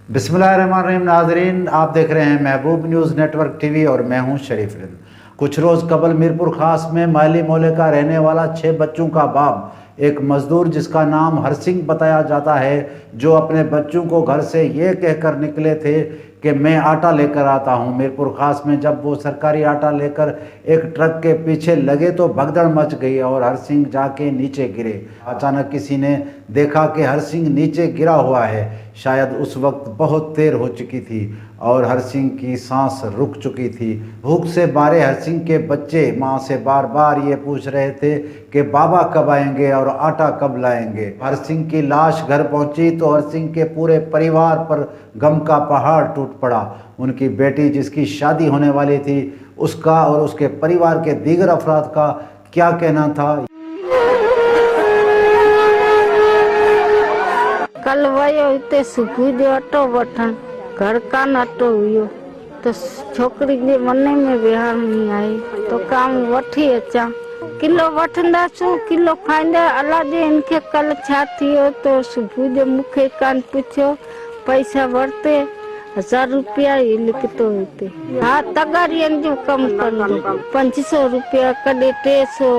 बिस्मिल्लाहिर्रहमानिर्रहीम नाजरीन, आप देख रहे हैं महबूब न्यूज़ नेटवर्क टीवी और मैं हूं शरीफ रिंद। कुछ रोज़ कबल मीरपुर खास में माली मोहल्ले का रहने वाला 6 बच्चों का बाप, एक मजदूर जिसका नाम हरसिंह बताया जाता है, जो अपने बच्चों को घर से ये कहकर निकले थे कि मैं आटा लेकर आता हूं। मीरपुर खास में जब वो सरकारी आटा लेकर एक ट्रक के पीछे लगे तो भगदड़ मच गई और हरसिंह जाके नीचे गिरे। अचानक किसी ने देखा कि हरसिंह नीचे गिरा हुआ है। शायद उस वक्त बहुत देर हो चुकी थी और हरसिंह की सांस रुक चुकी थी। भूख से मारे हरसिंह के बच्चे माँ से बार बार ये पूछ रहे थे कि बाबा कब आएंगे और आटा कब लाएंगे। हरसिंह की लाश घर पहुंची तो हरसिंह के पूरे परिवार पर गम का पहाड़ टूट पड़ा। उनकी बेटी जिसकी शादी होने वाली थी, उसका और उसके परिवार के दीगर अफराद का क्या कहना था। कल वयो हिते सुबुह जो अटो वठण, घर कान अटो हुयो तो छोकरी जे मने में विहार नहीं आई तो काम वठी अचा। किलो वठंदासूं, किलो खाईंदा। अल्लाह जे इनके कल छा थियो तो सुबुह जो मूंखे कान पुछियो, पैसा वरते 1000 रुपया ही लिखतो हिते। हाँ, तगारियन जो कम कंदो 500 रुपया कॾे 300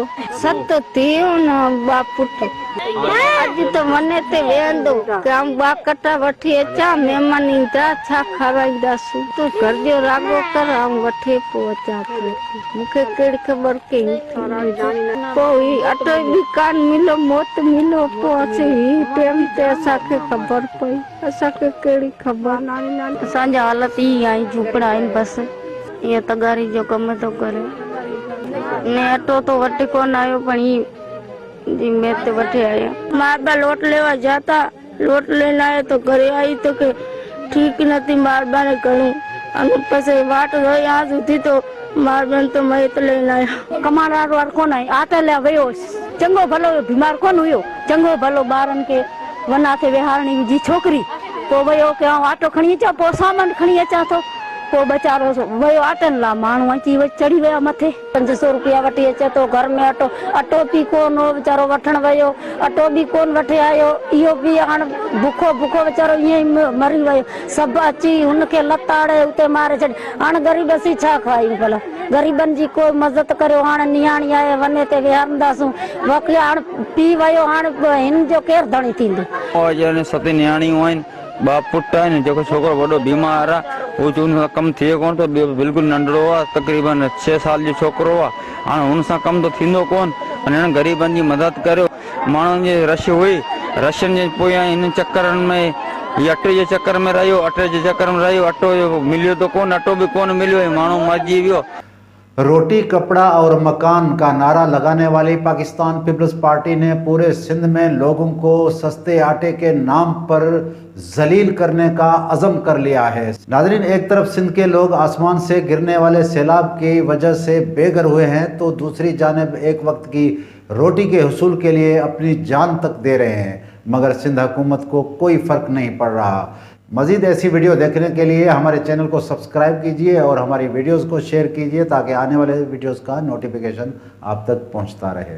7 थियो न बापुट। अॼु त मने ते वेंदो काम बा कटा वठी अचा, महिमान ईंदा छा खाराईंदासूं। तूं घर जो रागो कर, आऊं वठी पो अचां थी। मूंखे कहिड़ी ख़बर कई पोइ अटो बि कान मिलो, मौत मिलो। पोइ असीं ही टाइम ते असांखे ख़बर पई, असांखे कहिड़ी ख़बर। असांजा हालत ई आई, झूपड़ा आहिनि बसि। ईअं तगारी जो कम थो करे ने अटो तो वठी कोन आयो पण जी मैं तो बैठे आया। मारबा लोट लेवा जाता, लोट लेना है तो घरे आई तो के ठीक नथी मारबा ने करूं। अन पसे वाट रही आ सुधी तो मारबन तो मैं तो लेना आया। कमारार वार कोन आई, आटे ले वयो चंगो भलो बीमार कोन हुयो। चंगो भलो बारन के वना थे विहारणी जी छोकरी तो वयो के आटो खणी अचा, पो सामान खणी अचा तो को बेचारो वयो आटन ला माण्हू अची चढ़ी विया मथे। 500 रुपया वठी अचे तो घर में अटो बि कोन हो, बेचारो वठण वयो अटो बि कोन वठी आयो। इहो बि हाणे भूखो बेचारो ईअं ई मरी वियो। सभु अची हुनखे लताड़े उते मारे छॾ। हाणे ग़रीब असीं छा खायूं भला? ग़रीबनि जी कोई मदद करियो। हाणे नियाणी आहे वने ते विहारंदासूं, वक़्तु हाणे पी वियो, हाणे हिन जो केरु धणी थींदो। 7 नियाणियूं आहिनि, 2 पुट आहिनि। जेको छोकिरो वॾो बीमार आहे वो उन कम थिए कोन तो, बिल्कुल नंढड़ो आहे, तकरीबन 6 साल जो छोकरो आहे। हाणे हुन सां कम तो थींदो कोन। हिननि ग़रीबनि जी मदद करियो। माण्हुनि जी रश हुई, रशनि जे पोयां हिन चक्करनि में अटे जे चक्कर में रहियो, अटे जे चक्कर में रहियो। अटो मिलियो तो कोन, अटो भी कोन मिलियो, माण्हू मरिजी वियो। रोटी, कपड़ा और मकान का नारा लगाने वाली पाकिस्तान पीपल्स पार्टी ने पूरे सिंध में लोगों को सस्ते आटे के नाम पर जलील करने का अज़म कर लिया है। नाज़रीन, एक तरफ सिंध के लोग आसमान से गिरने वाले सैलाब की वजह से बेघर हुए हैं तो दूसरी जानिब एक वक्त की रोटी के हुसूल के लिए अपनी जान तक दे रहे हैं, मगर सिंध हुकूमत को कोई फ़र्क नहीं पड़ रहा। मज़ीद ऐसी वीडियो देखने के लिए हमारे चैनल को सब्सक्राइब कीजिए और हमारी वीडियोस को शेयर कीजिए ताकि आने वाले वीडियोस का नोटिफिकेशन आप तक पहुंचता रहे।